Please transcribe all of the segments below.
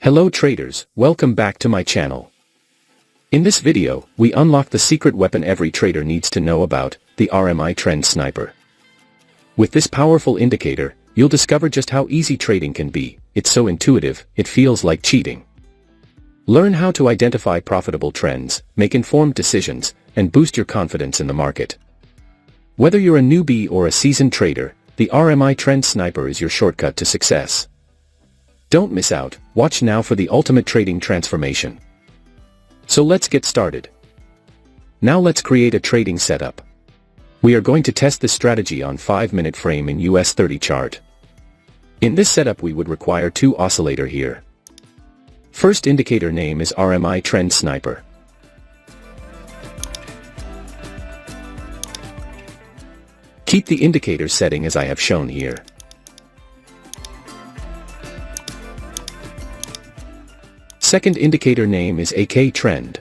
Hello traders, welcome back to my channel. In this video, we unlock the secret weapon every trader needs to know about, the RMI Trend Sniper. With this powerful indicator, you'll discover just how easy trading can be. It's so intuitive, it feels like cheating. Learn how to identify profitable trends, make informed decisions, and boost your confidence in the market. Whether you're a newbie or a seasoned trader, the RMI Trend Sniper is your shortcut to success. Don't miss out, watch now for the ultimate trading transformation. So let's get started. Now let's create a trading setup. We are going to test this strategy on 5-minute frame in US 30 chart. In this setup we would require two oscillator here. First indicator name is RMI Trend Sniper. Keep the indicator setting as I have shown here. Second indicator name is AK Trend.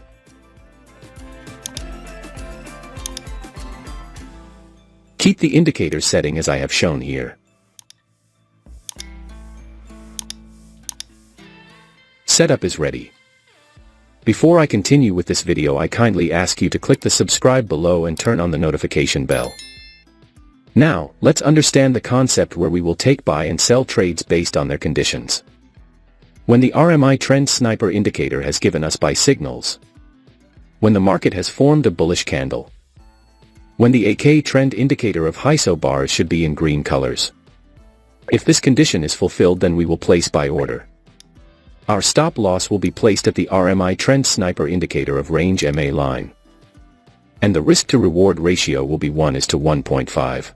Keep the indicator setting as I have shown here. Setup is ready. Before I continue with this video, I kindly ask you to click the subscribe below and turn on the notification bell. Now, let's understand the concept where we will take buy and sell trades based on their conditions. When the RMI Trend Sniper indicator has given us buy signals. When the market has formed a bullish candle. When the AK Trend indicator of ISO bars should be in green colors. If this condition is fulfilled, then we will place buy order. Our stop loss will be placed at the RMI Trend Sniper indicator of range MA line. And the risk to reward ratio will be 1:1.5.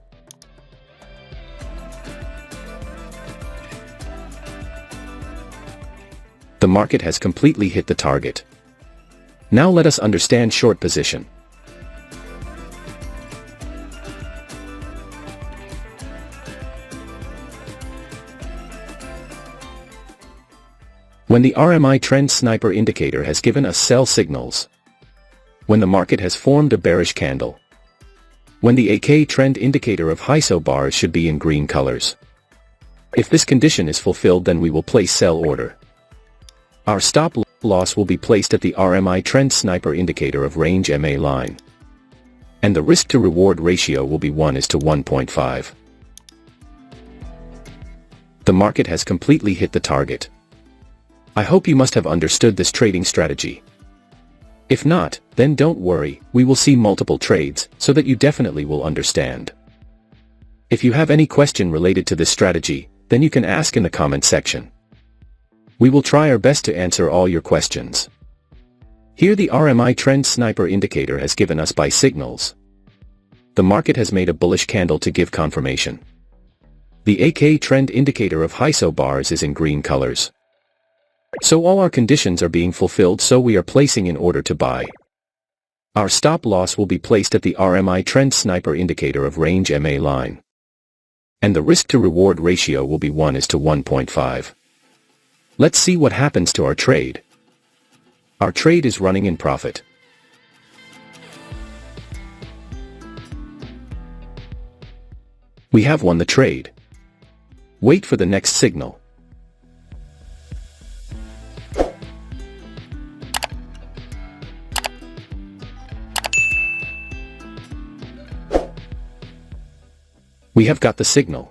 The market has completely hit the target. Now let us understand short position. When the RMI Trend Sniper indicator has given us sell signals. When the market has formed a bearish candle. When the AK Trend indicator of ISO bars should be in green colors. If this condition is fulfilled, then we will place sell order. Our stop loss will be placed at the RMI Trend Sniper indicator of range MA line. And the risk to reward ratio will be 1:1.5. The market has completely hit the target. I hope you must have understood this trading strategy. If not, then don't worry, we will see multiple trades, so that you definitely will understand. If you have any question related to this strategy, then you can ask in the comment section. We will try our best to answer all your questions. Here the RMI Trend Sniper indicator has given us buy signals. The market has made a bullish candle to give confirmation. The AK Trend indicator of ISO bars is in green colors. So all our conditions are being fulfilled, so we are placing in order to buy. Our stop loss will be placed at the RMI Trend Sniper indicator of range MA line. And the risk to reward ratio will be 1:1.5. Let's see what happens to our trade. Our trade is running in profit. We have won the trade. Wait for the next signal. We have got the signal.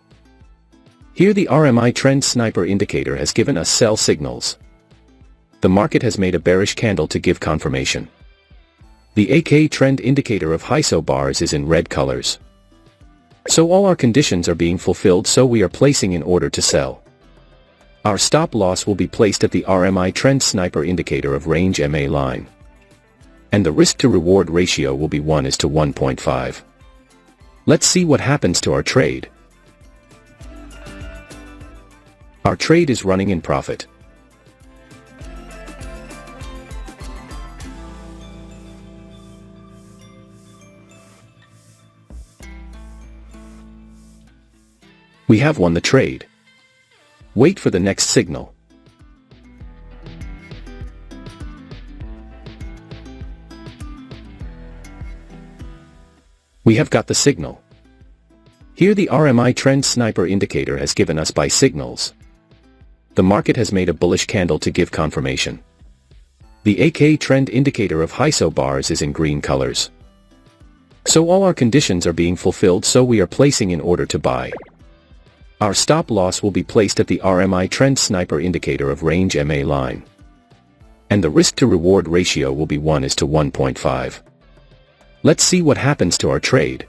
Here the RMI Trend Sniper indicator has given us sell signals. The market has made a bearish candle to give confirmation. The AK Trend indicator of ISO bars is in red colors. So all our conditions are being fulfilled, so we are placing in order to sell. Our stop loss will be placed at the RMI Trend Sniper indicator of range MA line. And the risk to reward ratio will be 1:1.5. Let's see what happens to our trade. Our trade is running in profit. We have won the trade. Wait for the next signal. We have got the signal. Here the RMI Trend Sniper indicator has given us buy signals. The market has made a bullish candle to give confirmation. The AK trend indicator of ISO bars is in green colors. So all our conditions are being fulfilled, so we are placing in order to buy. Our stop loss will be placed at the RMI trend sniper indicator of range MA line. And the risk to reward ratio will be 1:1.5. Let's see what happens to our trade.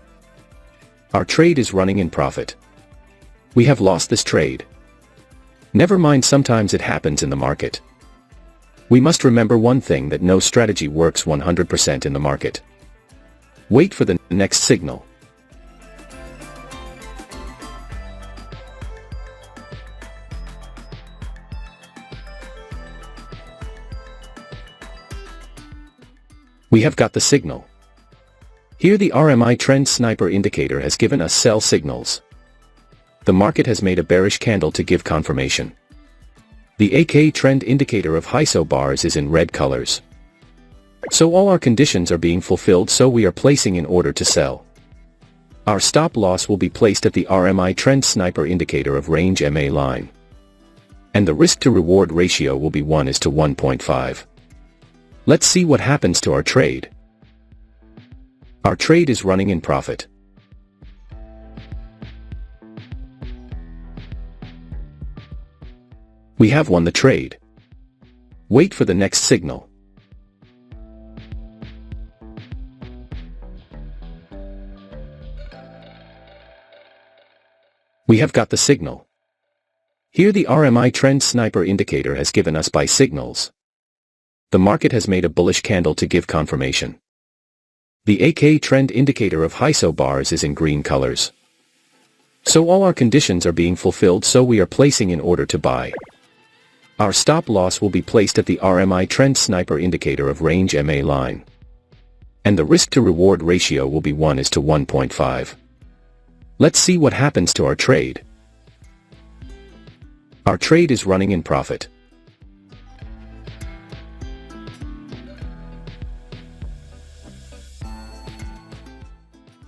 Our trade is running in profit. We have lost this trade. Never mind, sometimes it happens in the market. We must remember one thing, that no strategy works 100% in the market. Wait for the next signal. We have got the signal. Here the RMI trend sniper indicator has given us sell signals. The market has made a bearish candle to give confirmation. The AK trend indicator of ISO bars is in red colors. So all our conditions are being fulfilled, so we are placing in order to sell. Our stop loss will be placed at the RMI trend sniper indicator of range MA line. And the risk to reward ratio will be 1:1.5. Let's see what happens to our trade. Our trade is running in profit. We have won the trade. Wait for the next signal. We have got the signal. Here the RMI trend sniper indicator has given us buy signals. The market has made a bullish candle to give confirmation. The AK trend indicator of ISO bars is in green colors. So all our conditions are being fulfilled, so we are placing in order to buy. Our stop loss will be placed at the RMI trend sniper indicator of range MA line. And the risk to reward ratio will be 1:1.5. Let's see what happens to our trade. Our trade is running in profit.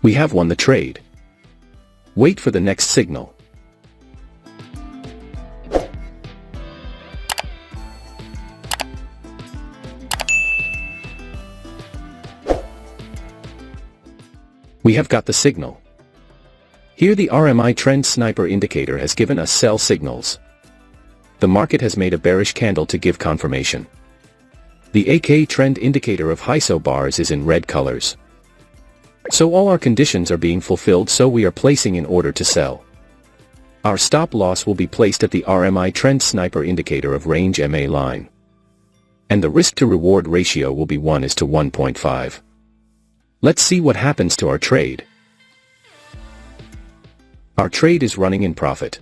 We have won the trade. Wait for the next signal. We have got the signal. Here the RMI trend sniper indicator has given us sell signals. The market has made a bearish candle to give confirmation. The AK trend indicator of ISO bars is in red colors. So all our conditions are being fulfilled, so we are placing in order to sell. Our stop loss will be placed at the RMI trend sniper indicator of range MA line. And the risk to reward ratio will be 1:1.5. Let's see what happens to our trade. Our trade is running in profit.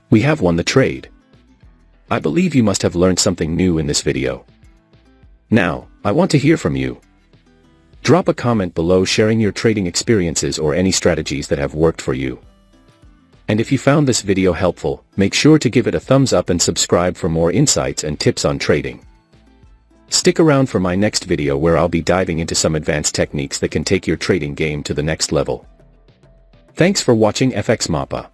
We have won the trade. I believe you must have learned something new in this video. Now, I want to hear from you. Drop a comment below sharing your trading experiences or any strategies that have worked for you. And if you found this video helpful, make sure to give it a thumbs up and subscribe for more insights and tips on trading. Stick around for my next video, where I'll be diving into some advanced techniques that can take your trading game to the next level. Thanks for watching FxMAPA.